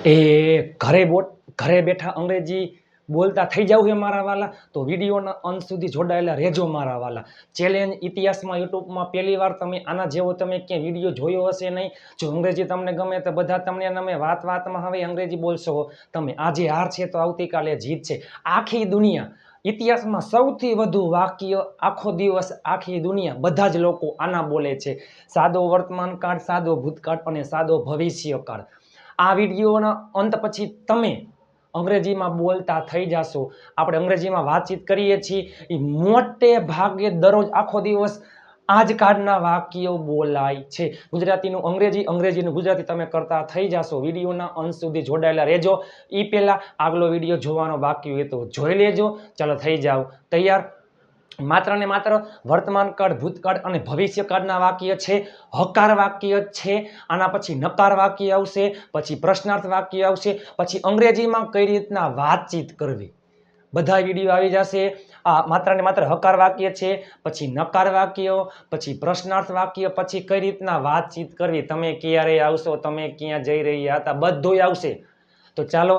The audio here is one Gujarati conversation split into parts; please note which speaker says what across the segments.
Speaker 1: એ ઘરે બેઠા અંગ્રેજી બોલતા થઈ જાવ છે મારા વાલા, તો વિડીયોના અંત સુધી જોડાયેલા રહેજો મારા વાલા. ચેલેન્જ ઇતિહાસમાં યુટ્યુબમાં પહેલી વાર તમે આના જેવો તમે ક્યાંય વિડીયો જોયો હશે નહીં. જો અંગ્રેજી તમને ગમે તો બધા તમને વાતમાં હવે અંગ્રેજી બોલશો તમે. આજે હાર છે તો આવતીકાલે જીત છે. આખી દુનિયા ઇતિહાસમાં સૌથી વધુ વાક્ય આખો દિવસ આખી દુનિયા બધા જ લોકો આના બોલે છે. સાદો વર્તમાન કાળ, સાદો ભૂતકાળ અને સાદો ભવિષ્યકાળ. આ વિડીયોના અંત પછી તમે અંગ્રેજીમાં બોલતા થઈ જશો. આપણે અંગ્રેજીમાં વાતચીત કરીએ છીએ એ મોટે ભાગે દરરોજ આખો દિવસ આ જ કાળના વાક્યો બોલાય છે. ગુજરાતીનું અંગ્રેજી, અંગ્રેજીનું ગુજરાતી તમે કરતા થઈ જશો. વિડીયોના અંત સુધી જોડાયેલા રહેજો. એ પહેલાં આગલો વિડીયો જોવાનો બાકી હોય તો જોઈ લેજો. ચાલો થઈ જાઓ તૈયાર. માત્ર ને માત્ર વર્તમાન કાળ, ભૂતકાળ અને ભવિષ્યકાળના વાક્ય છે. હકાર વાક્ય છે. આના પછી નકાર વાક્ય આવશે, પછી પ્રશ્નાર્થ વાક્ય આવશે, પછી અંગ્રેજીમાં કઈ રીતના વાતચીત કરવી બધા વિડીયો આવી જશે. આ માત્ર ને માત્ર હકાર વાક્ય છે, પછી નકાર વાક્ય, પછી પ્રશ્નાર્થ વાક્ય, પછી કઈ રીતના વાતચીત કરવી, તમે ક્યારે આવશો, તમે ક્યાં જઈ રહ્યા હતા, બધું આવશે. તો ચાલો,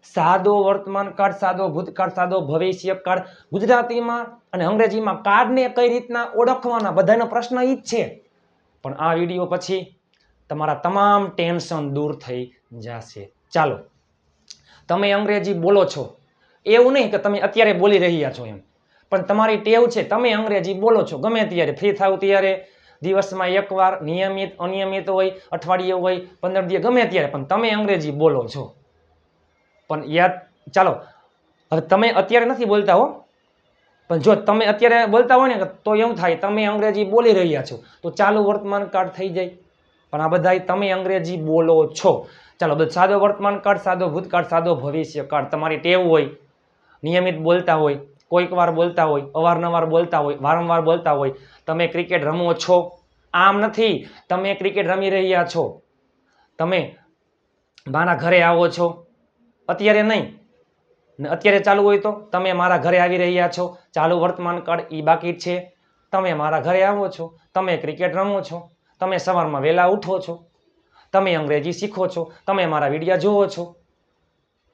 Speaker 1: સાદો વર્તમાન કાળ, સાદો ભૂતકાળ, સાદો ભવિષ્યકાળ. ગુજરાતીમાં અને અંગ્રેજીમાં કાળને કઈ રીતના ઓળખવાના બધાનો પ્રશ્ન ઈ જ છે. પણ આ વિડીયો પછી તમારા તમામ ટેન્શન દૂર થઈ જશે. ચાલો, તમે અંગ્રેજી બોલો છો એવું નહીં કે તમે અત્યારે બોલી રહ્યા છો એમ, પણ તમારી ટેવ છે તમે અંગ્રેજી બોલો છો ગમે ત્યારે, ફ્રી થાવ ત્યારે, દિવસમાં એકવાર, નિયમિત અનિયમિત હોય, અઠવાડિયે હોય, 15 દિવસ, ગમે ત્યારે, પણ તમે અંગ્રેજી બોલો છો. પણ યાદ, ચાલો હવે તમે અત્યારે નથી બોલતા હો, પણ જો તમે અત્યારે બોલતા હોય ને તો એવું થાય તમે અંગ્રેજી બોલી રહ્યા છો તો ચાલુ વર્તમાન કાળ થઈ જાય. પણ આ બધા તમે અંગ્રેજી બોલો છો. ચાલો, બધું સાદો વર્તમાન કાળ, સાદો ભૂતકાળ, સાદો ભવિષ્યકાળ. તમારી ટેવ હોય, નિયમિત બોલતા હોય, કોઈક વાર બોલતા હોય, અવારનવાર બોલતા હોય, વારંવાર બોલતા હોય. તમે ક્રિકેટ રમો છો, આમ નથી તમે ક્રિકેટ રમી રહ્યા છો, તમે મારા ઘરે આવો છો, અત્યારે નહીં, અત્યારે ચાલુ હોય તો તમે મારા ઘરે આવી રહ્યા છો, ચાલુ વર્તમાન કાળ એ બાકી છે. તમે મારા ઘરે આવો છો, તમે ક્રિકેટ રમો છો, તમે સવારમાં વહેલા ઉઠો છો, તમે અંગ્રેજી શીખો છો, તમે મારા વિડીયો જોવો છો,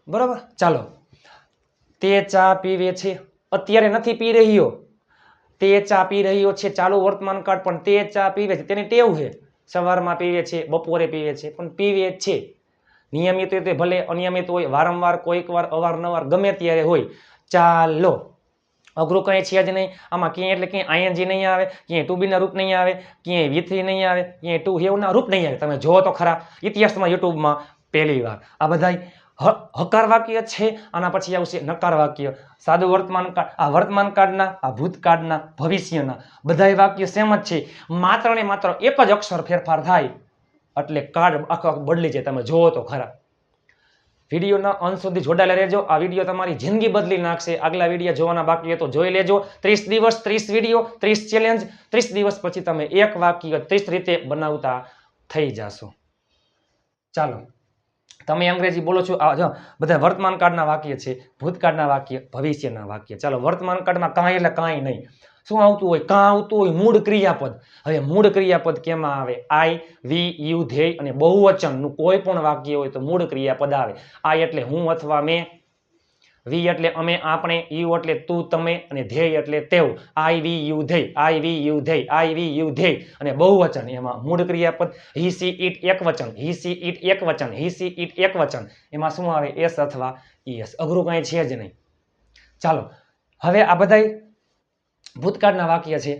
Speaker 1: બરાબર. ચાલો, તે ચા પીવે છે, અત્યારે નથી પી રહ્યો, તે ચા પી રહ્યો છે, ચાલુ વર્તમાન કાળ, પણ તે ચા પીવે છે, તેની ટેવ છે. સવારમાં પીવે છે, બપોરે પીવે છે, પણ પીવે છે. નિયમિત હોય તો ભલે, અનિયમિત હોય, વારંવાર, કોઈક વાર, અવારનવાર, ગમે ત્યારે હોય. ચાલો, અઘરું કંઈ છે જ નહીં આમાં. ક્યાંય એટલે ક્યાંય આઈએનજી નહીં આવે, ક્યાંય ટુ બીના રૂપ નહીં આવે, ક્યાંય V3 નહીં આવે, ક્યાંય ટુ હેવના રૂપ નહીં આવે. તમે જોવો તો ખરા ઇતિહાસમાં યુટ્યુબમાં પહેલી વાર. આ બધા હકાર વાક્ય છે. આના પછી આવશે નકાર વાક્ય. સાદું વર્તમાન કાળ, આ વર્તમાન કાળના, આ ભૂતકાળના, ભવિષ્યના બધા વાક્ય સેમ જ છે. માત્ર ને માત્ર એક જ અક્ષર ફેરફાર થાય એટલે કાળ આખો બદલી જાય. તમે જોવો તો ખરા. વિડીયોના અંત સુધી જોડાયેલા રહેજો. આ વિડીયો તમારી જિંદગી બદલી નાખશે. આગલા વિડીયો જોવાના બાકી હોય તો જોઈ લેજો. 30 દિવસ 30 વિડીયો, 30 ચેલેન્જ. 30 દિવસ પછી તમે એક વાક્ય 30 રીતે બનાવતા થઈ જશો. ચાલો, તમે અંગ્રેજી બોલો છો. આ જો બધા વર્તમાન કાળના વાક્ય છે, ભૂતકાળના વાક્ય, ભવિષ્યના વાક્ય. ચાલો, વર્તમાન કાળમાં કાંઈ એટલે કાંઈ નહીં. શું આવતું હોય? કાં આવતું હોય મૂળ ક્રિયાપદ. હવે મૂળ ક્રિયાપદ કેમાં આવે? આઈ, વી, યુ, ધ્યેય અને બહુવચનનું કોઈ પણ વાક્ય હોય તો મૂળ ક્રિયાપદ આવે. આઈ એટલે હું અથવા મેં, વી એટલે અમે, આપણે, યુ એટલે તું, તમે, અને ધ્યેય એટલે તેઓ. આઈ, વી, યુ, ધ્યેય, આઈ, વી, યુ, ધ્યેય, આઈ, વી, યુ, ધ્યેય. અને બહુવચન એમાં મૂળ ક્રિયાપદ હી, સી, ઇટ એક વચન, હી, સી, ઇટ એક વચન, હી, સી, ઇટ એક વચન. એમાં શું આવે? એસ અથવા ઈએસ. અઘરું કંઈ છે જ નહીં. ચાલો, હવે આ બધા ભૂતકાળના વાક્ય છે.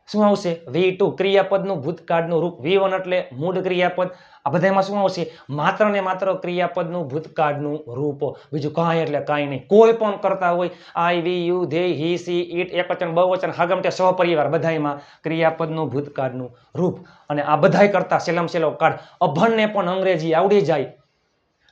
Speaker 1: શું આવશે? V2 ક્રિયાપદનું ભૂતકાળનું રૂપ. V1 એટલે મૂળ ક્રિયાપદ. આ બધામાં શું આવશે? માત્ર ને માત્ર ક્રિયાપદનું ભૂતકાળનું રૂપ. બીજું કાંઈ એટલે કાંઈ નહીં. કોઈ પણ કરતા હોય, આઈ, વી, યુ, ધ્યેય, હી, સી, ઇટ, એકવચન, બહુવચન, હાગમટે, સહપરિવાર, બધાયમાં ક્રિયાપદનું ભૂતકાળનું રૂપ. અને આ બધાય કરતા સેલમ સેલો કાળ. અભણને પણ અંગ્રેજી આવડી જાય,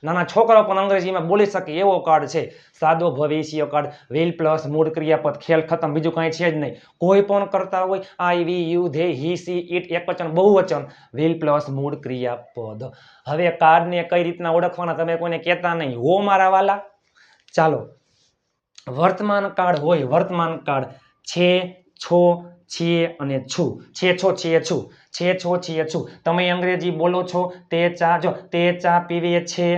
Speaker 1: નાના છોકરાઓ પણ અંગ્રેજીમાં બોલી શકે એવો કાળ છે. સાદો ભવિષ્ય કાળ. વિલ પ્લસ મૂળ ક્રિયાપદ, ખેલ ખતમ. બીજું કાંઈ છે જ નહીં. કોઈ પણ કરતા હોય, આઈ, વી, યુ, ધ્યેય, હી, સી, ઇટ, એકવચન, બહુવચન, વિલ પ્લસ મૂળ ક્રિયાપદ. હવે કાળને કઈ રીતના ઓળખવાના તમે કોઈને કહેતા નહીં હો મારા વાલા. ચાલો, વર્તમાન કાળ હોય, વર્તમાન કાળ છે, છો, છે અને છું, છે છો છીએ છું, છે છો છીએ છું. તમે અંગ્રેજી બોલો છો, તે ચા જો તે ચા પીવે છે.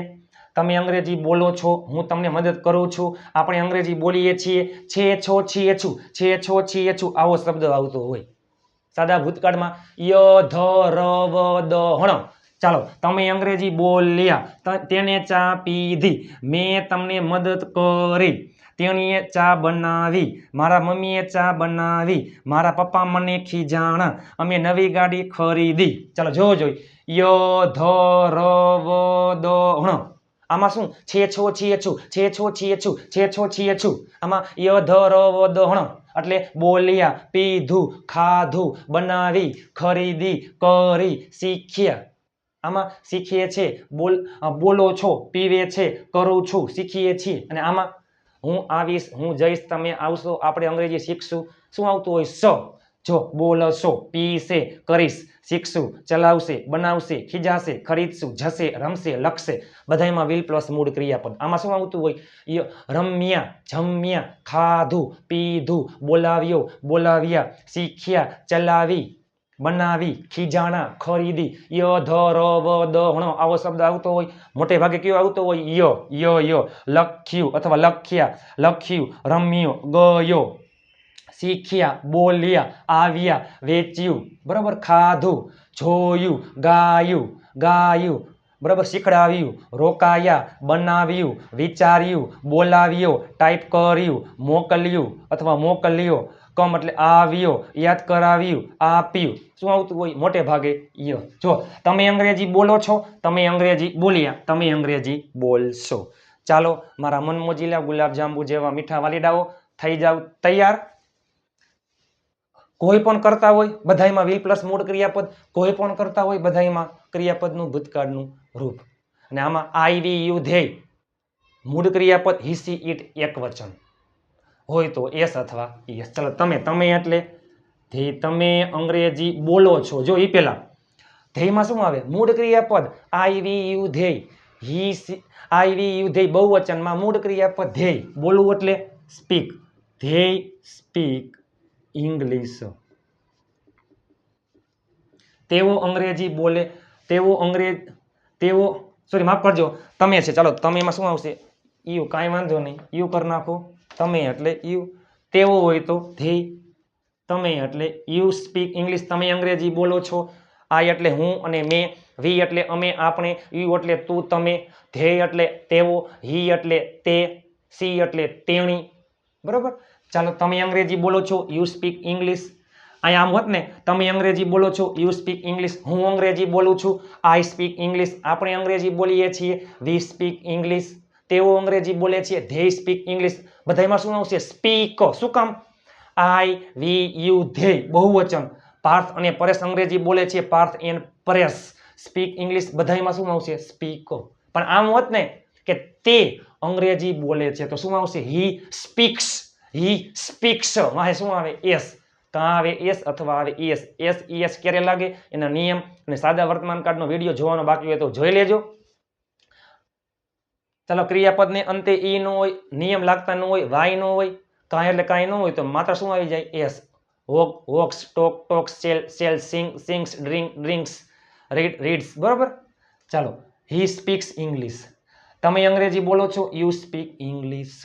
Speaker 1: તમે અંગ્રેજી બોલો છો, હું તમને મદદ કરું છું. આપણે અંગ્રેજી બોલીએ છીએ, છે છો છીએ છું, છે છો છીએ છું. આવો શબ્દ આવતો હોય. સાદા ભૂતકાળમાં ય ધ ર વ દ હણ. ચાલો, તમે અંગ્રેજી બોલ્યા, તેને ચા પીધી, મેં તમને મદદ કરી, તેણીએ ચા બનાવી, મારા મમ્મીએ ચા બનાવી, મારા પપ્પા મને ખીજાણા, અમે નવી ગાડી ખરીદી. ચાલો જોવો જોઈએ, ય ધ ર વ દ હણ. આમાં શું છે છો છીએ છું, છે છો છીએ છું, છે છો છીએ છું. આમાં ય ધ ર વ દ હણ એટલે બોલ્યા, પીધું, ખાધું, બનાવી, ખરીદી, કરી, શીખ્યા. આમાં શીખીએ છે, બોલો છો, પીવે છે, કરું છું, શીખીએ છીએ. અને આમાં હું આવીશ, હું જઈશ, તમે આવશો, આપણે અંગ્રેજી શીખશું. શું આવતું હોય? સ. જો બોલશો, પીશે, કરીશ, શીખશું, ચલાવશે, બનાવશે, ખીજાશે, ખરીદશું, જશે, રમશે, લખશે. બધામાં વિલ પ્લસ મૂળ ક્રિયાપદ. આમાં શું આવતું હોય? રમ્યા, જમ્યા, ખાધું, પીધું, બોલાવ્યો, બોલાવ્યા, શીખ્યા, ચલાવી, બનાવી, ખીજાણા, ખરીદી. ય ધ ર વ દ હણ આવો શબ્દ આવતો હોય. મોટે ભાગે કયો આવતો હોય? ય. લખ્યું અથવા લખ્યા, લખ્યું, રમ્યો, ગયો, શીખ્યા, બોલ્યા, આવ્યા, વેચ્યું, બરાબર, ખાધું, જોયું, ગાયું, ગાયું, બરાબર, શીખડાવ્યું, રોકાયા, બનાવ્યું, વિચાર્યું, બોલાવ્યો, ટાઈપ કર્યું, મોકલ્યું અથવા મોકલ્યો, કમ એટલે આવ્યો, યાદ કરાવ્યું, આપ્યું. શું આવતું હોય? મોટે ભાગે ય. જો તમે અંગ્રેજી બોલો છો, તમે અંગ્રેજી બોલ્યા, તમે અંગ્રેજી બોલશો. ચાલો મારા મનમોજીલા ગુલાબજાંબુ જેવા મીઠા વાલીડાઓ, થઈ જાવ તૈયાર. કોઈ પણ કરતા હોય બધાયમાં વિલ પ્લસ મૂળ ક્રિયાપદ, કોઈ પણ કરતા હોય બધાયમાં ક્રિયાપદનું ભૂતકાળનું રૂપ. અને આમાં આઈ વી યુ ધેય મૂળ ક્રિયાપદ હી સી ઇટ એકવચન હોય તો એસ અથવા યસ. ચલો તમે એટલે ધેય, તમે અંગ્રેજી બોલો છો. જો એ પેલા ધેયમાં શું આવે? મૂળ ક્રિયાપદ I we you they, he she, I we you they બહુવચનમાં મૂળ ક્રિયાપદ ધેય. બોલવું એટલે સ્પીક, ધેય સ્પીક ઇંગ્લિશ. તેઓ અંગ્રેજી બોલે, તેઓ સોરી માફ કરજો, તમે છે. ચાલો તમેમાં શું આવશે? યુ. કાંઈ વાંધો નહીં, યુ કરી નાખો. તમે એટલે યુ. તેઓ હોય તો ધેય, તમે એટલે યુ સ્પીક ઇંગ્લિશ, તમે અંગ્રેજી બોલો છો. આઈ એટલે હું અને મેં, વી એટલે અમે, આપણે, યુ એટલે તું, તમે, ધેય એટલે તેઓ, હી એટલે તે, સી એટલે તેણી. બરોબર. ચાલો તમે અંગ્રેજી બોલો છો, યુ સ્પીક ઇંગ્લિશ. અહીંયા આમ હોત ને, તમે અંગ્રેજી બોલો છો, યુ સ્પીક ઇંગ્લિશ, હું અંગ્રેજી બોલું છું, આઈ સ્પીક ઇંગ્લિશ, આપણે અંગ્રેજી બોલીએ છીએ, વી સ્પીક ઇંગ્લિશ, તેઓ અંગ્રેજી બોલે છે, ધેય સ્પીક ઇંગ્લિશ. બધામાં શું આવશે? સ્પીક. શું કામ? આઈ વી યુ ધેય બહુવચન. પાર્થ અને પરેશ અંગ્રેજી બોલે છે, Parth and Paresh speak English. બધામાં શું આવશે? સ્પીક. પણ આમ હોત ને કે તે અંગ્રેજી બોલે છે તો શું આવશે? હી સ્પીક્સ, હી સ્પીક્સ. વાહે શું આવે? એસ. કાં આવે એસ અથવા આવે એસ. એસ ક્યારે લાગે એના નિયમ અને સાદા વર્તમાન કાળનો વિડીયો જોવાનો બાકી હોય તો જોઈ લેજો. ચાલો ક્રિયાપદને અંતે ઈ નો હોય, નિયમ લાગતા ન હોય, વાય નો હોય, કાંઈ એટલે કાંઈ ન હોય તો માત્ર શું આવી જાય? S. Walk, walks, talk, talks, sell, sing, sings, drink, drinks, read, reads. બરોબર. ચાલો હી સ્પીક્સ ઇંગ્લિશ. તમે અંગ્રેજી બોલો છો, યુ સ્પીક ઇંગ્લિશ.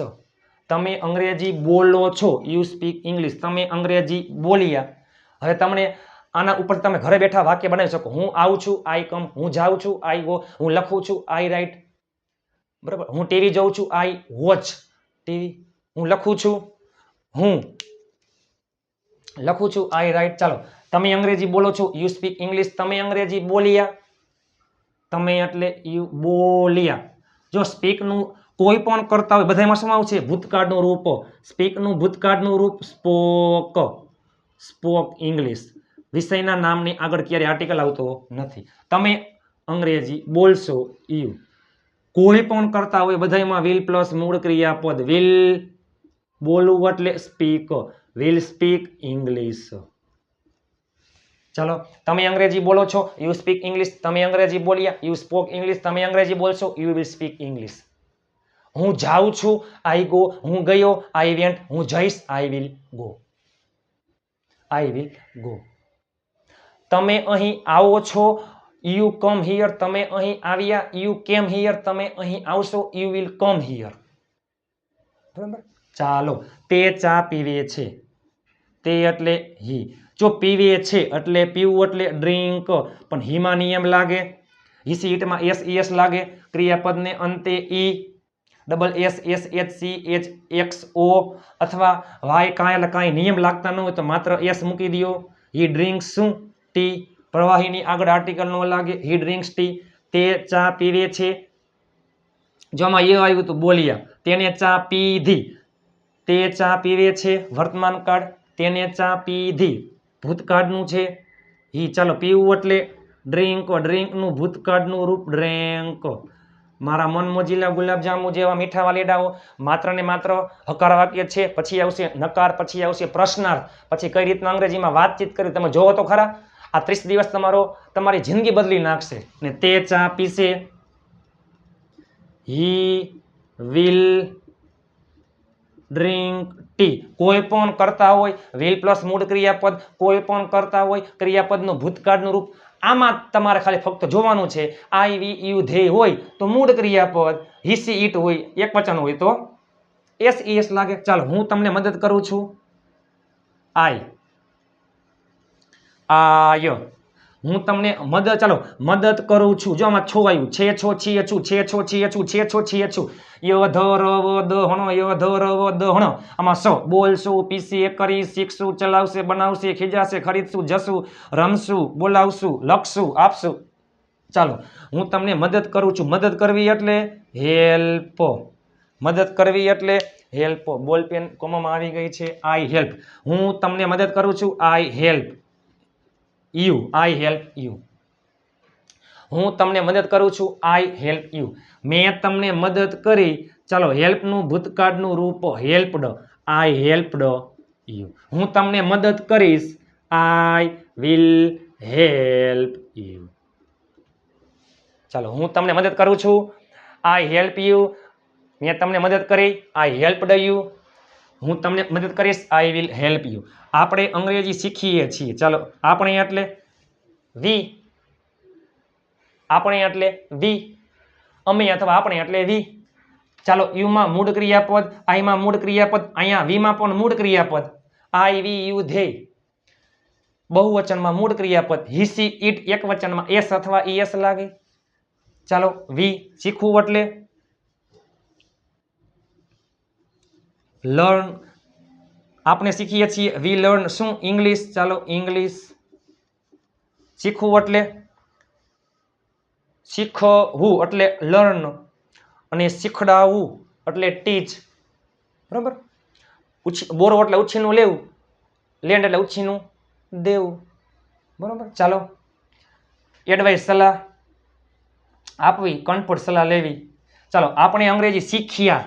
Speaker 1: તમે અંગ્રેજી બોલો છો, યુ સ્પીક ઇંગ્લિશ. તમે અંગ્રેજી બોલ્યા. હવે તમને આના ઉપર તમે ઘરે બેઠા વાક્ય બનાવી શકો. હું આવું છું, આઈ કમ. હું જાઉં છું, આઈ ગો. હું લખું છું, આઈ રાઇટ. બરાબર. હું ટીવી જોઉં છું, આઈ વોચ ટીવી. હું લખું છું, હું લખું છું, આઈ રાઇટ. ચાલો તમે અંગ્રેજી બોલો છો, યુ સ્પીક ઇંગ્લિશ. તમે અંગ્રેજી બોલ્યા, તમે એટલે યુ બોલ્યા. જો સ્પીકનું કોઈ પણ કરતા હોય બધામાં શું આવશે? ભૂતકાળનું રૂપ. સ્પીકનું ભૂતકાળનું રૂપ સ્પોક, સ્પોક ઇંગ્લિશ. વિષયના નામની આગળ ક્યારે આર્ટિકલ આવતો નથી. તમે અંગ્રેજી બોલશો, યુ. કોઈ પણ કરતા હોય બધામાં વિલ પ્લસ મૂળ ક્રિયાપદ. વિલ બોલવું એટલે સ્પીક, વિલ સ્પીક ઇંગ્લિશ. ચાલો તમે અંગ્રેજી બોલો છો, યુ સ્પીક ઇંગ્લિશ. તમે અંગ્રેજી બોલ્યા, યુ સ્પોક ઇંગ્લિશ. તમે અંગ્રેજી બોલશો, યુ વિલ સ્પીક ઇંગ્લિશ. હું જાઉં છું, આઈ ગો. હું ગયો, આઈ વેન્ટ. હું જઈશ, I will go. I will go. તમે અહીં આવો છો, યુ કમ હિયર. તમે અહીં આવ્યા, યુ કેમ હિયર. તમે અહીં આવશો, યુ વિલ કમ હિયર. બરાબર. ચાલો, તે ચા પીવે છે. તે એટલે હી. જો પીવે છે એટલે પીવું એટલે ડ્રિંક, પણ હીમાં નિયમ લાગે, હીસી ઈટમાં એસ લાગે, ક્રિયાપદને અંતે ઈ, ડબલ એસ ઓ અથવા વાય કાંઈ નિયમ લાગતા ન હોય તો માત્ર એસ મૂકી દો. હી ડ્રિંક્સ શું? ટી. પ્રવાહીની આગળ આર્ટિકલ ન લાગે, હી ડ્રિંક્સ ટી. તે ચા પીવે છે. જો આમાં એ આવ્યું તો બોલ્યા, તેને ચા પીધી. તે ચા પીવે છે, વર્તમાન કાળ. તેને ચા પીધી, ભૂતકાળનું છે. હી. ચાલો, પીવું એટલે ડ્રિંક, ડ્રિંકનું ભૂતકાળનું રૂપ ડ્રેન્ક. મારા મન મોજીલા ગુલાબજાંબુ જેવા મીઠા વાલીડાઓ માત્ર ને માત્ર હકાર વાક્ય છે. પછી આવશે નકાર, પછી આવશે પ્રશ્નાર્થ, પછી કઈ રીતના અંગ્રેજીમાં વાતચીત કરી તમે જોવો તો ખરા. આ 30 દિવસ તમારી જિંદગી બદલી નાખશે. ને તે ચા પીશે. He will drink tea. કોઈ પણ કરતા હોય, વિલ પ્લસ મૂળ ક્રિયાપદ, કોઈ પણ કરતા હોય, ક્રિયાપદનું ભૂતકાળનું રૂપ. આમાં તમારે ખાલી ફક્ત જોવાનું છે. આઈ વી યુ ધેય હોય તો મૂળ ક્રિયાપદ, હી સી ઈટ હોય એક વચન હોય તો એસ લાગે. ચાલો, હું તમને મદદ કરું છું. આય. હું તમને મદદ કરું છું. જો આમાં છો આવ્યું, છે છો છીએ છું, છે છો છીએ છું, છે છો છીએ છું. ય ધ ર વ દ હણ, ય ધ ર વ દ હણ. આમાં સ બોલશું, પીસી કરી, શીખશું, ચલાવશે, બનાવશે, ખીજાશે, ખરીદશું, જશું, રમશું, બોલાવશું, લખશું, આપશું. ચાલો, હું તમને મદદ કરું છું. મદદ કરવી એટલે હેલ્પ. મદદ કરવી એટલે હેલ્પ. બોલપેન કોમામાં આવી ગઈ છે. I help. હું તમને મદદ કરું છું. I help you. I help you. હું તમને મદદ કરું છું. I help you. મેં તમને મદદ કરી. ચાલો, હેલ્પનું ભૂતકાળનું રૂપ હેલ્પડ. I helped you. હું તમને મદદ કરીશ. I will help you. ચાલો, હું તમને મદદ કરું છું. I help you. મેં તમને મદદ કરી. I helped you. હું તમને મદદ કરીશ. I will help you. આપણે અંગ્રેજી શીખીએ છીએ. ચાલો, આપણે એટલે વી. આપણે એટલે વી. અમે અથવા આપણે એટલે વી. ચાલો, યુમાં મૂળ ક્રિયાપદ, આઈમાં મૂળ ક્રિયાપદ, અહીંયા વીમાં પણ મૂળ ક્રિયાપદ. I we you they. બહુવચનમાં મૂળ ક્રિયાપદ, હી સી ઈટ એક વચનમાં એસ અથવા ઈએસ લાગે. ચાલો, વી શીખવું એટલે લર્ન. આપણે શીખીએ છીએ વી લર્ન શું? ઇંગ્લિશ. ચાલો, ઇંગ્લિશ શીખવું એટલે શીખવું એટલે લર્ન, અને શીખડાવવું એટલે ટીચ. બરાબર. બોરો એટલે ઉછીનું લેવું, લેન્ડ એટલે ઉછીનું દેવું. બરાબર. ચાલો, એડવાઇસ સલાહ આપવી, કમ્ફર્ટ સલાહ લેવી. ચાલો, આપણે અંગ્રેજી શીખ્યા.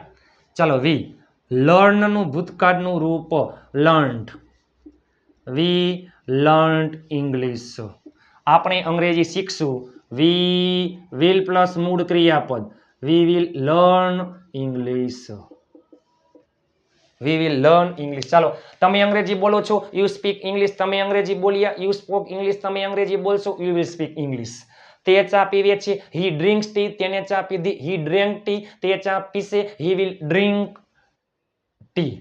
Speaker 1: ચાલો, વી લર્નનું ભૂતકાળનું રૂપ લર્ન્ડ. વી લર્ન્ડ ઇંગ્લિશ. આપણે અંગ્રેજી શીખશું. વી વિલ પ્લસ મૂળ ક્રિયાપદ, વી will learn English. V will learn English. ચાલો, તમે અંગ્રેજી બોલો છો, યુ સ્પીક ઇંગ્લિશ. તમે અંગ્રેજી બોલ્યા, યુ સ્પોક ઇંગ્લિશ. તમે અંગ્રેજી બોલશો, યુ વિલ સ્પીક ઇંગ્લિશ. તે ચા પીવે છે. He drinks tea. તેને ચા પીધી. He drank tea. તે ચા પીશે. He will drink tea.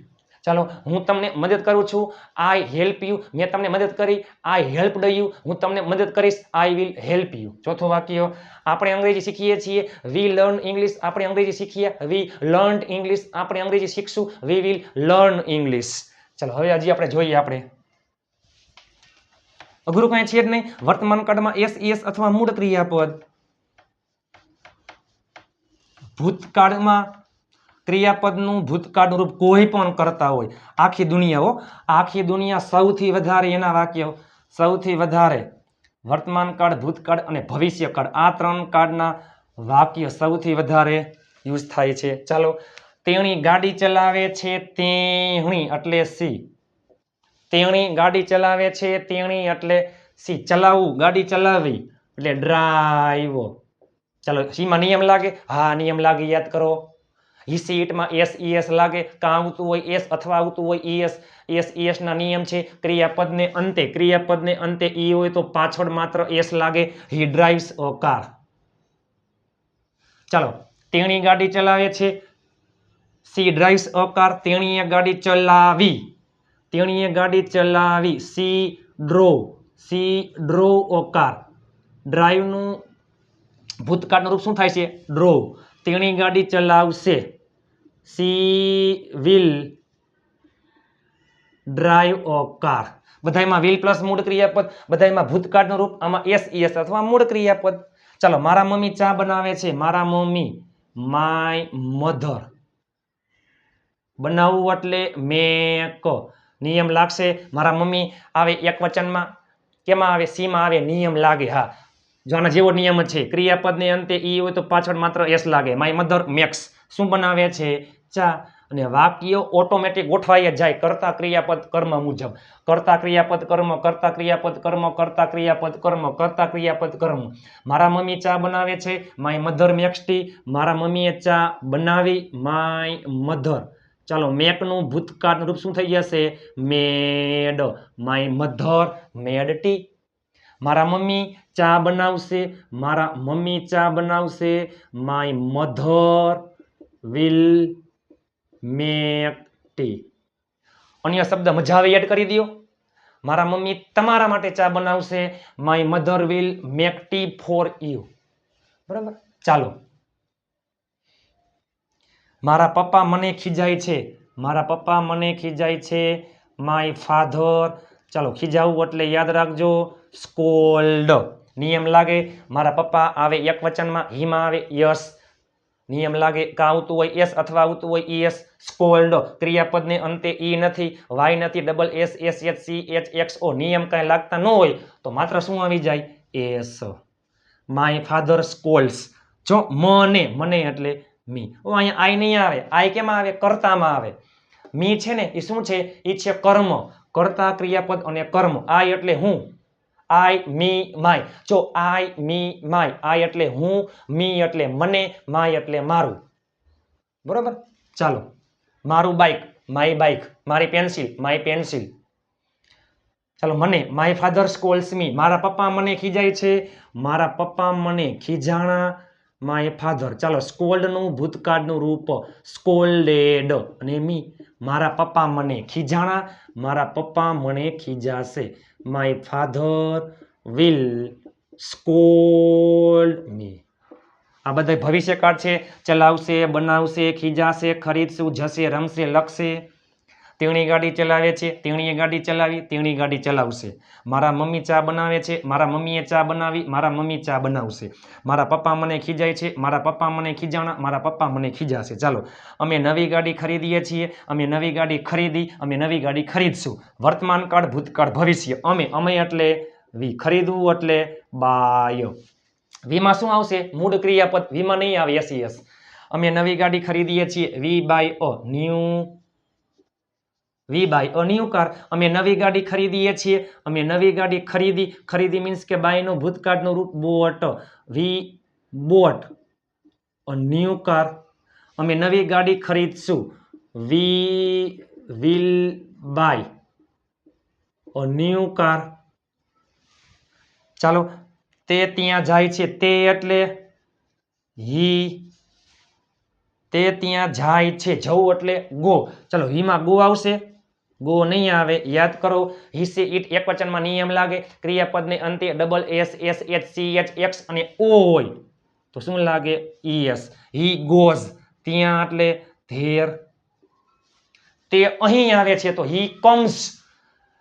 Speaker 1: ચાલો, હું તમને મદદ કરું છું. I help you. મેં તમને મદદ કરી. I helped you. હું તમને મદદ કરીશ. I will help you. ચોથું વાક્ય, આપણે અંગ્રેજી શીખીએ છીએ. We learn English. આપણે અંગ્રેજી શીખ્યા. We learned English. આપણે અંગ્રેજી શીખશું. We will learn English. ચાલો, હવે હજી આપણે જોઈએ. આપણે અઘરું કાંઈ છે જ નહીં. વર્તમાન કાળમાં એસ અથવા મૂળ ક્રિયાપદ, ભૂતકાળમાં ક્રિયાપદનું ભૂતકાળનું રૂપ કોઈ પણ કરતા હોય. આખી દુનિયા સૌથી વધારે એના વાક્ય, સૌથી વધારે વર્તમાન કાળ, ભૂતકાળ અને ભવિષ્યકાળ, આ 3 કાળના વાક્ય સૌથી વધારે યુઝ થાય છે. ચાલો, તેણી ગાડી ચલાવે છે. તેણી એટલે સી. તેણી ગાડી ચલાવે છે. તેણી એટલે સી. ચલાવવું, ગાડી ચલાવવી એટલે ડ્રાઈવ. ચાલો, સીમાં નિયમ લાગે. હા, નિયમ લાગે, યાદ કરો. હિસી ઈટમાં એસ લાગે, કાં આવતું હોય એસ અથવા આવતું હોય એસ ના નિયમ છે ક્રિયાપદને અંતે ઈ હોય તો પાછળ માત્ર એસ લાગે. હી ડ્રાઇવ્સ અ કાર. ચાલો, તેણી ગાડી ચલાવે છે. She drives a car. તેણીએ ગાડી ચલાવી. She drove a car. ડ્રાઈવનું ભૂતકાળનું રૂપ શું થાય છે? ડ્રોવ. તેણી ગાડી ચલાવશે. She will drive a car. બધાયમાં વિલ પ્લસ મૂળ ક્રિયાપદ, બધાયમાં ભૂતકાળનું રૂપ, આમાં એસ અથવા મૂળ ક્રિયાપદ. ચાલો, મારા મમ્મી ચા બનાવે છે. મારા મમ્મી, માય મધર. બનાવવું એટલે મેક. નિયમ લાગશે. મારા મમ્મી આવે એક વચનમાં, કેમાં આવે? સીમાં આવે. નિયમ લાગે. હા, જો આના જેવો નિયમ જ છે. ક્રિયાપદને અંતે ઈ હોય તો પાછળ માત્ર એસ લાગે. My mother makes. શું બનાવે છે? ચા. અને વાક્ય ઓટોમેટિક ગોઠવાઈ જ જાય કર્તા ક્રિયાપદ કર્મ મુજબ. કર્તા ક્રિયાપદ કર્મ, કર્તા ક્રિયાપદ કર્મ, કર્તા ક્રિયાપદ કર્મ, કર્તા ક્રિયાપદ કર્મ. મારા મમ્મી ચા બનાવે છે. My mother makes tea. મારા મમ્મીએ ચા બનાવી. My mother. ચાલો, મેકનું ભૂતકાળનું રૂપ શું થઈ જશે? Made. My mother made tea. મારા મમ્મી ચા બનાવશે. મારા મમ્મી ચા બનાવશે. My mother will make tea. અન્ય શબ્દ મજા આવે એડ કરી દો. મારા મમ્મી તમારા માટે ચા બનાવશે. My mother will make T for you. બરાબર. ચાલો, મારા પપ્પા મને ખીજાય છે. મારા પપ્પા મને ખીજાય છે. My father. ચાલો, ખીજાવું એટલે યાદ રાખજો સ્કોલ્ડ. નિયમ લાગે. મારા પપ્પા આવે એક વચનમાં, હીમાં આવે યસ. નિયમ લાગે. કાં આવતું હોય એસ અથવા આવતું હોય ઈએસ. સ્કોલ્ડ. ક્રિયાપદને અંતે ઈ નથી, વાય નથી, double S, H, C, H, X, O. નિયમ કાંઈ લાગતા ન હોય તો માત્ર શું આવી જાય? એસ. My father scolds. જો મને એટલે મી. અહીંયા આઈ નહીં આવે. આઈ કેમાં આવે? કર્તામાં આવે. મી છે ને એ શું છે? એ છે કર્મ. કર્તા ક્રિયાપદ અને કર્મ. આઈ એટલે હું. આઈ, મી, માય. જો આઈ, મી, માય. આઈ એટલે હું, મી એટલે મને, માય એટલે મારું. બરોબર. ચાલો, મારું બાઇક, માય બાઇક. મારી પેન્સિલ, માય પેન્સિલ. ચાલો, મને માય ફાધર સ્કોલ્ડ્સ મી. મારા પપ્પા મને ખીજાય છે. મારા પપ્પા મને ખીજાણા. My father. ચાલો, સ્કોલ્ડનું ભૂતકાળનું રૂપ સ્કોલ્ડેડ. અને મી, મારા પપ્પા મને ખીજાણા. મારા પપ્પા મને ખીજાશે. માય ફાધર વિલ સ્કોલ્ડ મી. આ બધા ભવિષ્યકાળ છે. ચલાવશે, બનાવશે, ખીજાશે, ખરીદશું, જશે, રમશે, લખશે. તેણી ગાડી ચલાવે છે. તેણીએ ગાડી ચલાવી. તેણી ગાડી ચલાવશે. મારા મમ્મી ચા બનાવે છે. મારા મમ્મીએ ચા બનાવી. મારા મમ્મી ચા બનાવશે. મારા પપ્પા મને ખીજાય છે. મારા પપ્પા મને ખીજાણા. મારા પપ્પા મને ખીજાશે. ચાલો, અમે નવી ગાડી ખરીદીએ છીએ. અમે નવી ગાડી ખરીદી. અમે નવી ગાડી ખરીદશું. વર્તમાન કાળ, ભૂતકાળ, ભવિષ્ય. અમે એટલે વી. ખરીદવું એટલે બાય. વીમાં શું આવશે? મૂળ ક્રિયાપદ. વીમાં નહીં આવે એસ. અમે નવી ગાડી ખરીદીએ છીએ. We buy a new car. અમે નવી ગાડી ખરીદીએ છીએ. અમે નવી ગાડી ખરીદી. ખરીદી મીન્સ કે બાયનું ભૂતકાળનું રૂપ bought. We bought a new car. અમે નવી ગાડી ખરીદશું. We will buy a new car. ચાલો, તે ત્યાં જાય છે. તે એટલે હી. તે ત્યાં જાય છે. જવું એટલે ગો. ચાલો, હીમાં ગો આવશે. ગો નહીં આવે. યાદ કરો. હિસે ઇટ એક વચનમાં નિયમ લાગે. ક્રિયાપદને અંતે double S, H, C, H, x અને ઓ હોય તો શું લાગે? ઈએસ. He goes. ત્યાં એટલે ધેર. તે અહીં આવે છે તો હી કમ્સ.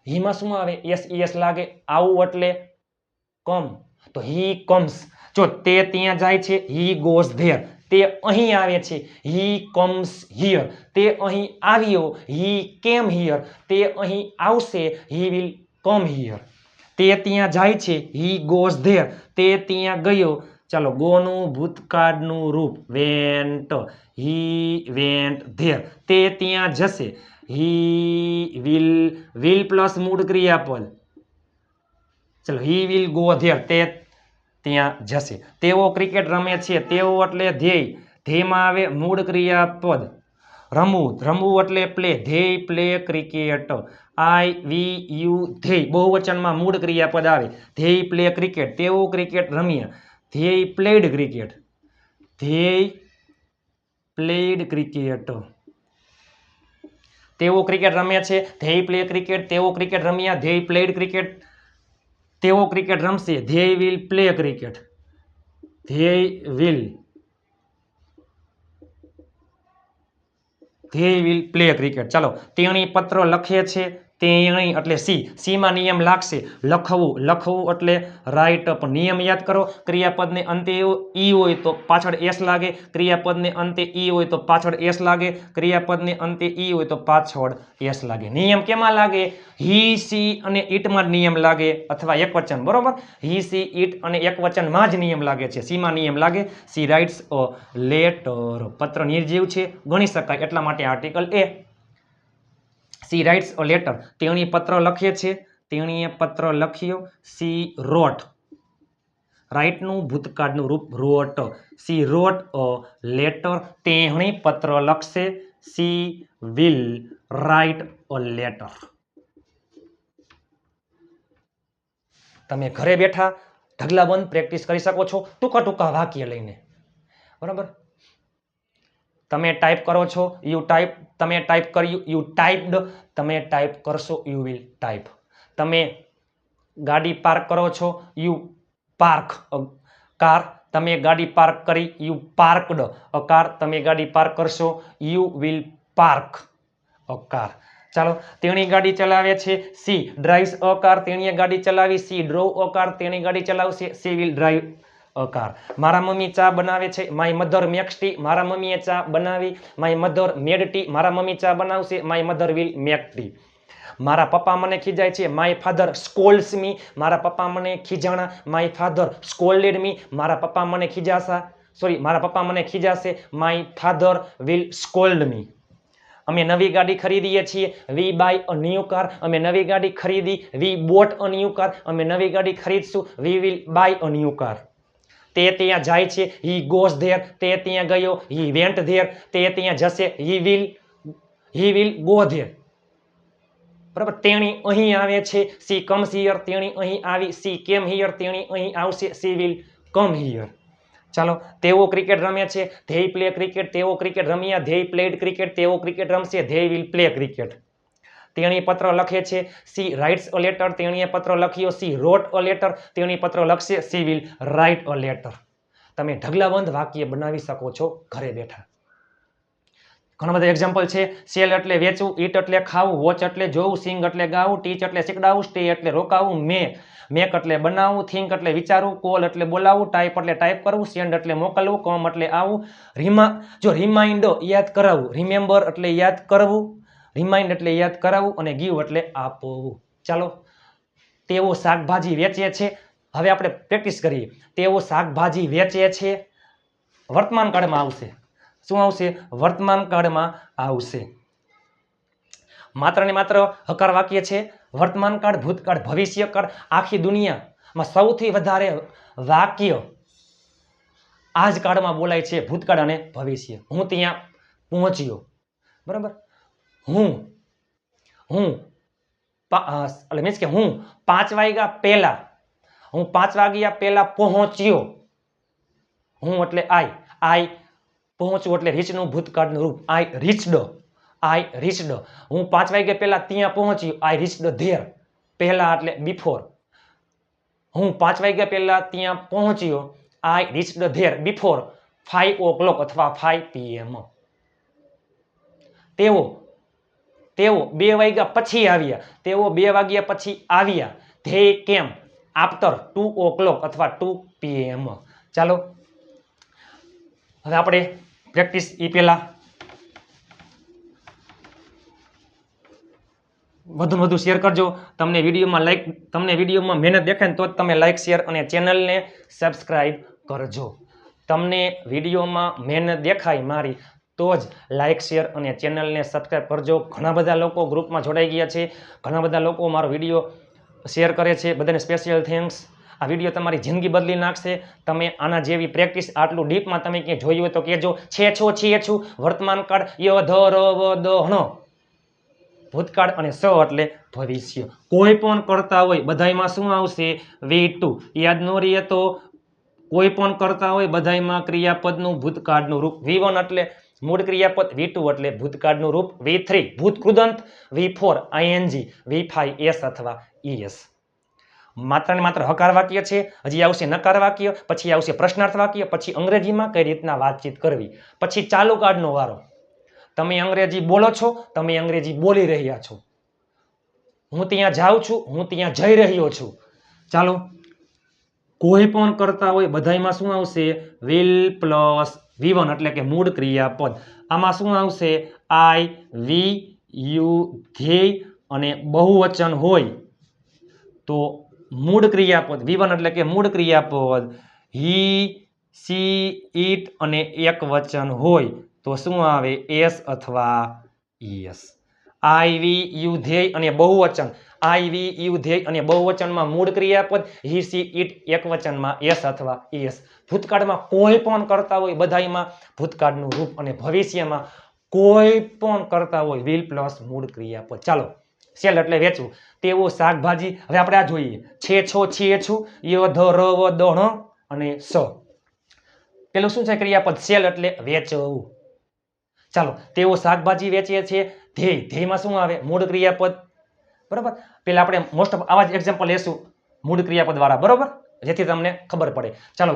Speaker 1: હીમાં શું આવે? એસ લાગે. આવું એટલે કમ તો હી કમ્સ. જો તે ત્યાં જાય છે, હી ગોઝ ધેર. તે અહીં આવે છે, હી કમ્સ હિયર. તે અહીં આવ્યો, હી કેમ હિયર. તે અહીં આવશે, હી વિલ કમ હિયર. તે ત્યાં જાય છે, હી ગોઝ ધેર. તે ત્યાં ગયો. ચાલો, ગોનું ભૂતકાળનું રૂપ વેન્ટ. He went there. તે ત્યાં જશે, હી વિલ પ્લસ મૂળ ક્રિયાપદ. ચલો, હી વિલ ગો ધેર. તે ત્યાં જશે. તેઓ ક્રિકેટ રમે છે. તેઓ એટલે ધ્યેય. ધેયમાં આવે મૂળ ક્રિયાપદ રમવું, રમવું એટલે play, they play cricket, IVU they બહુવચનમાં મૂળ ક્રિયાપદ આવે, ધેય પ્લે ક્રિકેટ, તેઓ ક્રિકેટ રમ્યા, they played cricket, they played cricket, તેઓ ક્રિકેટ રમે છે, ધેય પ્લે ક્રિકેટ, તેઓ ક્રિકેટ રમ્યા, ધેય પ્લેડ ક્રિકેટ, તેઓ ક્રિકેટ રમશે, they will play cricket, they will play cricket. ચાલો તેણી પત્ર લખે છે, તેણી એટલે સી માં નિયમ લાગશે, લખવું, લખવું એટલે રાઇટ અપ. નિયમ યાદ કરો, ક્રિયાપદને અંતે ઈ હોય તો પાછળ એસ લાગે, ક્રિયાપદને અંતે ઈ હોય તો પાછળ એસ લાગે, ક્રિયાપદને અંતે ઈ હોય તો પાછળ એસ લાગે. નિયમ કેમાં લાગે? હી સી અને ઈટમાં જ નિયમ લાગે, અથવા એકવચન. બરોબર, હી સી ઈટ અને એકવચનમાં જ નિયમ લાગે છે. સીમાં નિયમ લાગે, સી રાઇટ્સ અ લેટર. પત્ર નિર્જીવ છે, ગણી શકાય, એટલા માટે article A. C writes a letter, તેણી પત્ર લખે છે, તેણીએ પત્ર લખ્યો. સી રોટ, રાઇટનું ભૂતકાળનું રૂપ રોટ, સી રોટ અ લેટર, તેણી પત્ર લખશે. She will write a letter. તમે ઘરે બેઠા ઢગલાબંધ પ્રેક્ટિસ કરી શકો છો, ટૂંકા ટૂંકા વાક્ય લઈને. બરાબર, તમે ટાઈપ કરો છો, યુ ટાઈપ, તમે ટાઈપ કર્યું, યુ ટાઈપ્ડ, તમે ટાઈપ કરશો, યુ વિલ ટાઈપ. તમે ગાડી પાર્ક કરો છો, યુ પાર્ક અ કાર, તમે ગાડી પાર્ક કરી, યુ પાર્કડ અ કાર, તમે ગાડી પાર્ક કરશો, you will park a car. ચાલો, તેણી ગાડી ચલાવે છે, સી ડ્રાઇવ્સ અ કાર, તેણીએ ગાડી ચલાવી, સી ડ્રોવ અ કાર, તેણી ગાડી ચલાવશે, she will drive a car. મારા મમ્મી ચા બનાવે છે, માય મધર મેક્સ ટી, મારા મમ્મીએ ચા બનાવી, માય મધર મેડ ટી, મારા મમ્મી ચા બનાવશે, my mother will make T. મારા પપ્પા મને ખીજાય છે, માય ફાધર સ્કોલ્ડ્સ મી, મારા પપ્પા મને ખીજાણા, માય ફાધર સ્કોલ્ડેડ મી, મારા પપ્પા મને ખીજાશે, my father will scold me. અમે નવી ગાડી ખરીદીએ છીએ, we buy a new car, અમે નવી ગાડી ખરીદી, we bought a new car, અમે નવી ગાડી ખરીદશું, we will buy a new car. તે ત્યાં જાય છે, હી ગોઝ ધેર, તે ત્યાં ગયો, હી વેન્ટ ધેર, તે ત્યાં જશે, હી વિલ ગો ધેર. બરાબર, તેણી અહીં આવે છે, સી કમ્સ હિયર, તેણી અહીં આવી, સી કેમ હિયર, તેણી અહીં આવશે, સી વિલ કમ હિયર. ચાલો, તેઓ ક્રિકેટ રમે છે, ધેય પ્લે ક્રિકેટ, તેઓ ક્રિકેટ રમ્યા, ધેય પ્લેડ ક્રિકેટ, તેઓ ક્રિકેટ રમશે, ધેય વિલ પ્લે ક્રિકેટ. તેણી પત્ર લખે છે, સી રાઇટ્સ અ લેટર, તેણીએ પત્ર લખ્યો, સી રોટ અ લેટર, તેણી પત્ર લખશે, she will write a letter. તમે ઢગલાબંધ વાક્ય બનાવી શકો છો ઘરે બેઠા. ઘણા બધા એક્ઝામ્પલ છે. સેલ એટલે વેચવું, ઈટ એટલે ખાવું, વોચ એટલે જોવું, સિંગ એટલે ગાવું, ટીચ એટલે શીખડાવું, સ્ટે એટલે રોકાવું, મેક એટલે બનાવવું, થિંક એટલે વિચારવું, કોલ એટલે બોલાવવું, ટાઈપ એટલે ટાઈપ કરવું, સેન્ડ એટલે મોકલવું, કમ એટલે આવું, રિમાઇન્ડ યાદ કરાવવું, રિમેમ્બર એટલે યાદ કરવું, રિમાઇન્ડ એટલે યાદ કરાવવું, અને ગીવ એટલે આપવું. ચાલો, તેઓ શાકભાજી વેચે છે. હવે આપણે પ્રેક્ટિસ કરીએ. તેઓ શાકભાજી વેચે છે, વર્તમાન કાળમાં આવશે. શું આવશે? વર્તમાન કાળમાં આવશે. માત્ર ને માત્ર હકાર વાક્ય છે. વર્તમાન કાળ, ભૂતકાળ, ભવિષ્ય કાળ. આખી દુનિયામાં સૌથી વધારે વાક્ય આ જ કાળમાં બોલાય છે, ભૂતકાળ અને ભવિષ્ય. હું ત્યાં પહોંચ્યો. બરાબર, હું મીન્સ કે હું 5 વાગ્યા પહેલા, હું 5 વાગ્યા પહેલા પહોંચ્યો. હું એટલે આઈ પહોંચવું એટલે રીચનું ભૂતકાળનું રૂપ, આઈ રીચડ. હું 5 વાગ્યા પહેલા ત્યાં પહોંચ્યો, આઈ રીચડ ધેર. પહેલા એટલે બિફોર. હું 5 વાગ્યા પહેલા ત્યાં પહોંચ્યો, આઈ રીચડ ધેર બિફોર 5 o'clock અથવા 5 PM. તેઓ 2 વાગ્યા પછી આવ્યા, તેઓ 2 વાગ્યા પછી આવ્યા. ધે કેમ આફ્ટર 2 o'clock અથવા 2 PM. ચાલો, હવે આપણે પ્રેક્ટિસ પહેલા વધુ શેર કરજો. તમને વિડીયોમાં મહેનત દેખાય ને તો જ તમે લાઈક, શેર અને ચેનલને સબસ્ક્રાઇબ કરજો. તમને વિડીયોમાં મહેનત દેખાય મારી તો જ લાઈક, શેર અને ચેનલને સબસ્ક્રાઇબ કરજો. ઘણા બધા લોકો ગ્રુપમાં જોડાઈ ગયા છે, ઘણા બધા લોકો મારો વિડીયો શેર કરે છે, બધાને સ્પેશિયલ થેન્ક્સ. આ વિડીયો તમારી જિંદગી બદલી નાખશે. તમે આના જેવી પ્રેક્ટિસ આટલું ડીપમાં તમે ક્યાંય જોયું હોય તો કહેજો. છે છો છીએ છું વર્તમાન કાળ ય ધ ર વ દ હણ ભૂતકાળ અને સ એટલે ભવિષ્ય. કોઈ પણ કરતા હોય બધાયમાં શું આવશે? V2. યાદ ન રહીએ તો કોઈ પણ કરતા હોય બધાયમાં ક્રિયાપદનું ભૂતકાળનું રૂપ. V1 એટલે મૂળ ક્રિયાપદ, V2 એટલે ભૂતકાળનું રૂપ, V3 ભૂત કૃદંત, V4 ING, V5 S અથવા ES. માત્ર ને માત્ર હકાર વાક્ય છે. હજી આવશે નકાર વાક્ય, પછી આવશે પ્રશ્નાર્થ વાક્ય, પછી અંગ્રેજીમાં કઈ રીતના વાતચીત કરવી, પછી ચાલુ કાળનો વારો. તમે અંગ્રેજી બોલો છો, તમે અંગ્રેજી બોલી રહ્યા છો. હું ત્યાં જાઉં છું, હું ત્યાં જઈ રહ્યો છું. ચાલો, કોઈ પણ કરતા હોય બધાયમાં શું આવશે? will પ્લસ V1 એટલે કે મૂળ ક્રિયાપદ. આમાં શું આવશે? I, we, you, they અને બહુવચન હોય તો મૂળ ક્રિયાપદ V1 એટલે કે મૂળ ક્રિયાપદ he, she, it અને એક વચન હોય તો શું આવે? S અથવા ES. I, we, you, they અને બહુવચન I, we, you, they અને બહુવચનમાં મૂળ ક્રિયાપદ he, she, it એક વચનમાં S અથવા ES. ભૂતકાળમાં કોઈ પણ કરતા હોય બધાયમાં ભૂતકાળનું રૂપ અને ભવિષ્યમાં કોઈ પણ કરતા હોય will પ્લસ મૂળ ક્રિયાપદ. ચાલો, સેલ એટલે વેચવું. તેઓ શાકભાજી. હવે આપણે આ જોઈએ. છે છો છીએ છું ય ધ ર વ દ ણ અને સ. પેલું શું છે? ક્રિયાપદ સેલ એટલે વેચવું. ચાલો, તેઓ શાકભાજી વેચે છે. ધ્યેય. ધ્યેયમાં શું આવે? મૂળ ક્રિયાપદ. બરાબર. પેલા આપણે મોસ્ટ ઓફ આવા જ એક્ઝામ્પલ લેશું મૂળ ક્રિયાપદ વાળા, બરોબર, જેથી તમને ખબર પડે. ચાલો,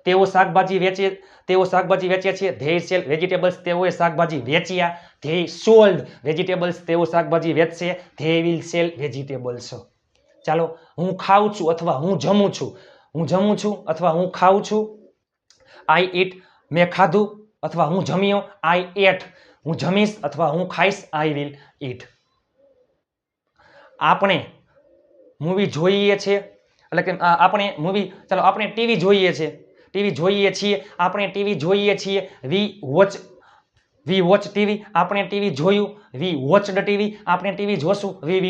Speaker 1: તેઓ શાકભાજી વેચે, તેઓ શાકભાજી વેચે છે. ધ્યેય સેલ વેજીટેબલ્સ, તેઓએ શાકભાજી વેચ્યા. ધ્યેય સોલ્ડ વેજીટેબલ્સ, તેઓ શાકભાજી વેચશે. ધ્યેય વિલ સેલ વેજીટેબલ્સ. ચાલો, હું ખાઉં છું અથવા હું જમું છું. હું જમું છું અથવા હું ખાઉં છું. I eat મેં ખાધું અથવા હું જમ્યો. I ate હું જમીશ અથવા હું ખાઈશ. I will eat. આપણે મૂવી જોઈએ છે એટલે કે આપણે મૂવી, ચાલો આપણે ટીવી જોઈએ છે. ટીવી જોઈએ છીએ. આપણે ટીવી જોઈએ છીએ. We watch TV. આપણે ટીવી જોયું. We watched TV. આપણે ટીવી જોશું. We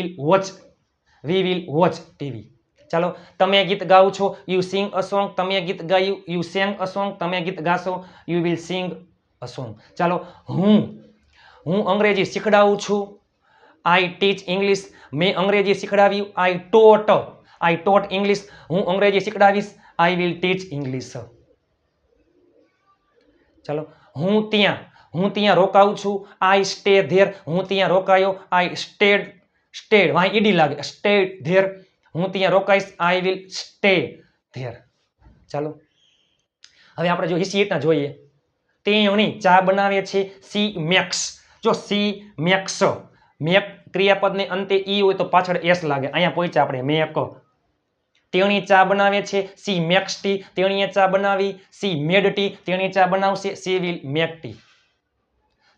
Speaker 1: will watch TV. ચાલો, તમે ગીત ગાઓ છો. You sing a song. તમે ગીત ગાયું. You sang a song. તમે ગીત ગાશો. You will sing a song. ચાલો, હું અંગ્રેજી શીખડાવું છું. I teach English. મેં અંગ્રેજી શીખડાવ્યું. I taught English. હું અંગ્રેજી શીખડાવીશ. I will teach English. ચાલો, હું ત્યાં રોકાઉં છું. I stay there. હું ત્યાં રોકાયો. I stayed વાય ઈડી લાગે. stayed there. હું ત્યાં રોકાઈશ. I will stay there. ચાલો, હવે આપણે જો હિસ્સીટના જોઈએ. તેણી ચા બનાવે છે. she makes. જો she makes, મેક ક્રિયાપદને અંતે ઈ હોય તો પાછળ એસ લાગે. અહીંયા પહોંચ્યા આપણે મેક. તેણી ચા બનાવે છે. she makes tea. તેણીએ ચા બનાવી. she made tea. તેણી ચા બનાવશે. she will make tea.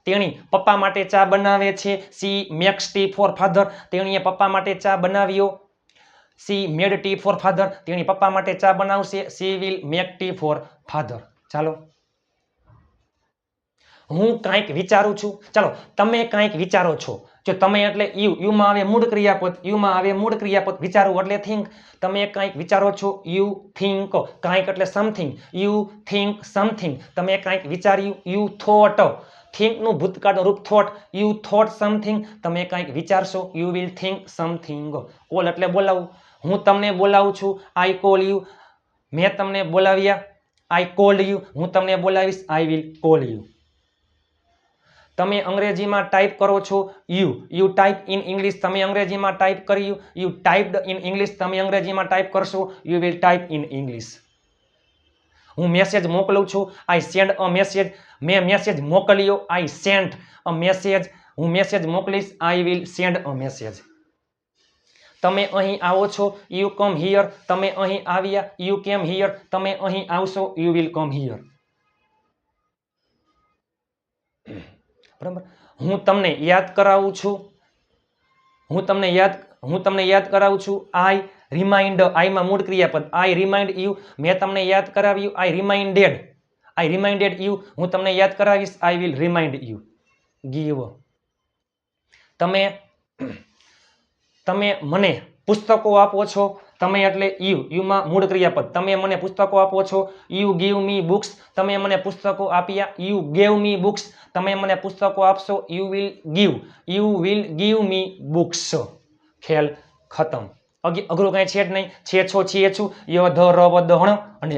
Speaker 1: તેણી પપ્પા માટે ચા બનાવે છે. she makes tea for father. તેણીએ પપ્પા માટે ચા બનાવ્યો. she made tea for father. તેણી પપ્પા માટે ચા બનાવશે. she will make tea for father. ચાલો, હું કાંઈક વિચારું છું. ચાલો, તમે કાંઈક વિચારો છો. જો તમે એટલે યુમાં આવે મૂળ ક્રિયાપદ. વિચારવું એટલે થિંક. તમે કાંઈક વિચારો છો. You think. કાંઈક એટલે સમથિંગ. You think something. તમે કાંઈક વિચાર્યું. You thought. થિંકનું ભૂતકાળનું રૂપ થોટ. You thought something. તમે કાંઈક વિચારશો. You will think something. Call એટલે બોલાવવું. હું તમને બોલાવું છું. I call you. મેં તમને બોલાવ્યા. I called you. હું તમને બોલાવીશ. I will call you. તમે અંગ્રેજીમાં ટાઈપ કરો છો. You type in English. તમે અંગ્રેજીમાં ટાઈપ કર્યું. You typed in English. તમે અંગ્રેજીમાં ટાઈપ કરશો. You will type in English. હું મેસેજ મોકલું છું. I send a message. મેં મેસેજ મોકલ્યો. I Saint a message. હું મેસેજ મોકલીશ. I will send a message. તમે અહીં આવો છો. You come here. તમે અહીં આવ્યા. You came here. તમે અહીં આવશો. You will come here. બરાબર. હું તમને યાદ કરાવું છું. હું તમને યાદ કરાવું છું. આઈ રિમાઇન્ડ. આઈમાં મૂળ ક્રિયાપદ. આઈ રિમાઇન્ડ યુ. મેં તમને યાદ કરાવ્યું. આઈ રિમાઇન્ડેડ યુ. હું તમને યાદ કરાવીશ. I will remind you. Give. તમે મને પુસ્તકો આપો છો. તમે એટલે યુમાં મૂળ ક્રિયાપદ. તમે મને પુસ્તકો આપો છો. You give me books. તમે મને પુસ્તકો આપ્યા. You gave me books. તમે મને પુસ્તકો આપશો. You will give me books. ખેલ ખતમ. અઘરું કઈ છે જ નહીં. છે છો છીએ છું ય ધ ર વ દ હણ અને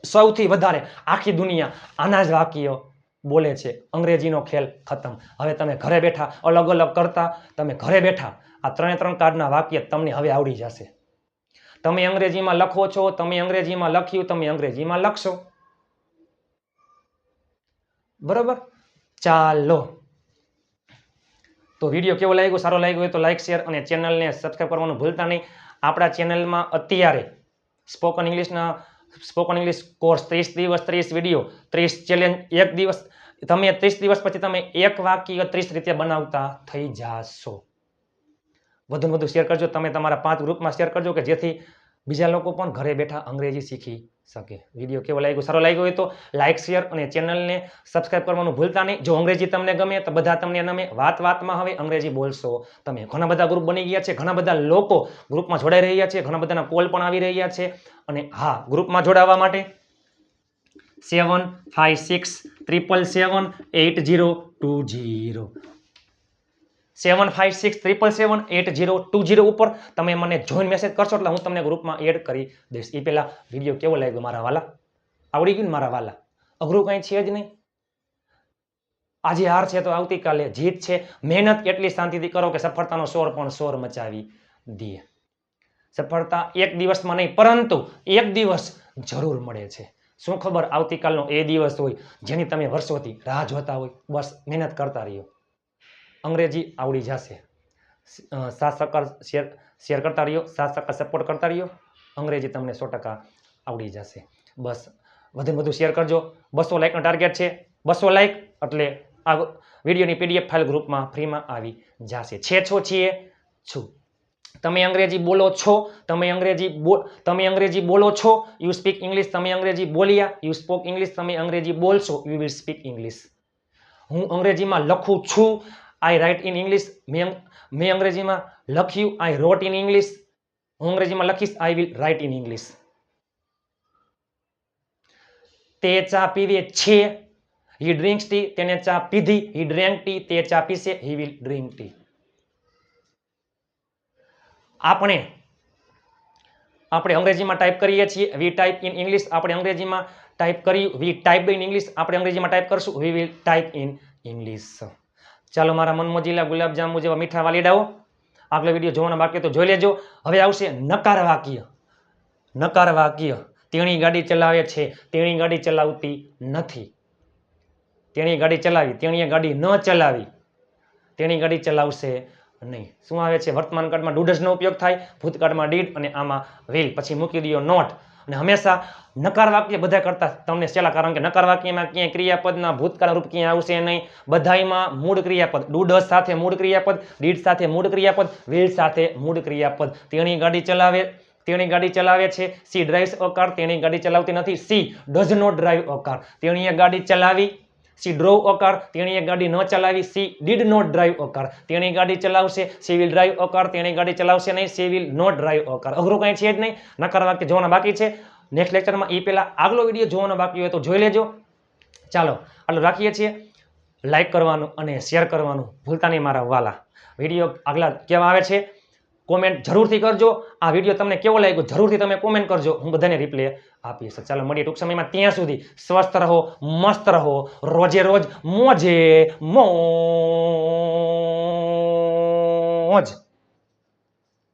Speaker 1: સૌથી વધારે આખી દુનિયા આના જ વાક્ય બોલે છે. અંગ્રેજીનો ખેલ ખતમ. હવે તમે ઘરે બેઠા અલગ અલગ કરતા તમે ઘરે બેઠા આ 3 કાર્ડના વાક્ય તમને હવે આવડી જશે. તમે અંગ્રેજીમાં લખો છો, તમે અંગ્રેજીમાં લખ્યું, તમે અંગ્રેજીમાં લખશો. બરોબર. ચાલો, તો વિડીયો કેવો લાગ્યો? સારો લાગ્યો હોય તો લાઈક, શેર અને ચેનલને સબસ્ક્રાઈબ કરવાનું ભૂલતા નહીં. આપણા ચેનલમાં અત્યારે સ્પોકન ઇંગ્લિશ કોર્સ 30 દિવસ 30 વિડીયો 30 ચેલેન્જ. એક દિવસ તમે 30 દિવસ પછી તમે એક વાક્ય 30 રીતે બનાવતા થઈ જાશો. વધુ શેર કરજો. તમે તમારા 5 ગ્રુપમાં શેર કરજો કે જેથી બીજા લોકો પણ ઘરે બેઠા અંગ્રેજી શીખી શકે. વિડીયો કેવો લાગ્યો? સારો લાગ્યો હોય તો લાઈક, શેર અને ચેનલને સબસ્ક્રાઈબ કરવાનું ભૂલતા નહીં. જો અંગ્રેજી તમને ગમે તો બધા તમને નમે. વાતમાં હવે અંગ્રેજી બોલશો તમે. ઘણા બધા ગ્રુપ બની ગયા છે. ઘણા બધા લોકો ગ્રુપમાં જોડાઈ રહ્યા છે. ઘણા બધાના કોલ પણ આવી રહ્યા છે. અને હા, ગ્રુપમાં જોડાવા માટે 756777820 756777820 ઉપર તમે મને જોઈન મેસેજ કરશો એટલે હું તમને ગ્રુપમાં એડ કરી દઈશ. એ પહેલા વિડીયો કેવો લાગ્યો મારા વાલા? આવડી ગયું ને મારા વાલા? અઘરું કંઈ છે જ નહીં. આજે હાર છે તો આવતીકાલે જીત છે. મહેનત એટલી શાંતિથી કરો કે સફળતાનો શોર પણ શોર મચાવી દે. સફળતા એક દિવસમાં નહીં પરંતુ એક દિવસ જરૂર મળે છે. શું ખબર આવતીકાલનો એ દિવસ હોય જેની તમે વર્ષોથી રાહ જોતા હોય. બસ મહેનત કરતા રહ્યો. અંગ્રેજી આવડી જશે. 7 શેર કરતા રહ્યો, 7 સપોર્ટ કરતા રહ્યો. અંગ્રેજી તમને 100% આવડી જશે. બસ વધુ શેર કરજો. 200 લાઈકનો ટાર્ગેટ છે. 200 લાઈક એટલે આ વિડીયોની PDF ફાઇલ ગ્રુપમાં ફ્રીમાં આવી જશે. છે છો છીએ છું. તમે અંગ્રેજી બોલો છો, તમે અંગ્રેજી બોલો છો. You speak English. તમે અંગ્રેજી બોલ્યા. You spoke English. તમે અંગ્રેજી બોલશો. You will speak English. હું અંગ્રેજીમાં લખું છું. I write in English. મેં અંગ્રેજીમાં લખ્યું. I wrote in English. હું અંગ્રેજીમાં લખીશ. I will write in English. તે ચા પીવે છે. He drinks tea. તેને ચા પીધી. He drank tea. તે ચા પીશે. He will drink tea. આપણે અંગ્રેજીમાં ટાઈપ કરીએ છીએ. We type in English. આપણે અંગ્રેજીમાં ટાઈપ કર્યું. વી ટાઈપ ઇન ઇંગ્લિશ. આપણે અંગ્રેજીમાં ટાઈપ કરશું. We will type in English. ચાલો મારા મનમોજીલા ગુલાબજાંબુ જેવા મીઠા વાલીડાઓ, આગલો વિડીયો જોવાના બાકી તો જોઈ લેજો. હવે આવશે નકાર વાક્ય. નકાર વાક્ય. તેણી ગાડી ચલાવે છે. તેણી ગાડી ચલાવતી નથી. તેણી ગાડી ચલાવી. તેણીએ ગાડી ન ચલાવી. તેણી ગાડી ચલાવશે નહીં. શું આવે છે? વર્તમાન કાળમાં ડુ ડઝનો ઉપયોગ થાય. ભૂતકાળમાં ડીડ અને આમાં વિલ. પછી મૂકી દો નોટ. અને હંમેશા નકાર વાક્ય બધા કરતા તમને સહેલા, કારણ કે નકાર વાક્યમાં ક્યાંય ક્રિયાપદના ભૂતકાળ રૂપ ક્યાંય આવશે નહીં. બધાયમાં મૂળ ક્રિયાપદ. ડુ ડઝ સાથે મૂળ ક્રિયાપદ, ડીડ સાથે મૂળ ક્રિયાપદ, વિલ સાથે મૂળ ક્રિયાપદ. તેણી ગાડી ચલાવે. તેણી ગાડી ચલાવે છે. She drives a car. તેણી ગાડી ચલાવતી નથી. She does not drive a car. તેણીએ ગાડી ચલાવી. She drove a car. તેણીએ ગાડી ન ચલાવી. She did not drive a car. તેણી ગાડી ચલાવશે. She will drive a car. તેણી ગાડી ચલાવશે નહીં. She will not drive a car. અઘરું કંઈ છે જ નહીં. નકાર વાક્ય જોવાના બાકી છે. નેક્સ્ટ લેક્ચરમાં એ પહેલા આગલો વિડીયો જોવાનો બાકી હોય તો જોઈ લેજો. ચાલો આટલું રાખીએ છીએ. લાઈક કરવાનું અને શેર કરવાનું ભૂલતા નહીં મારા વાલા. વિડીયો આગલા કેવા આવે છે કોમેન્ટ જરૂરથી કરજો. આ વિડીયો તમને કેવો લાગ્યો જરૂરથી તમે કોમેન્ટ કરજો. હું બધાને રિપ્લે આપીશ. ચાલો મળીએ ટૂંક સમયમાં. ત્યાં સુધી સ્વસ્થ રહો, મસ્ત રહો, રોજે રોજ મોજે મોજ.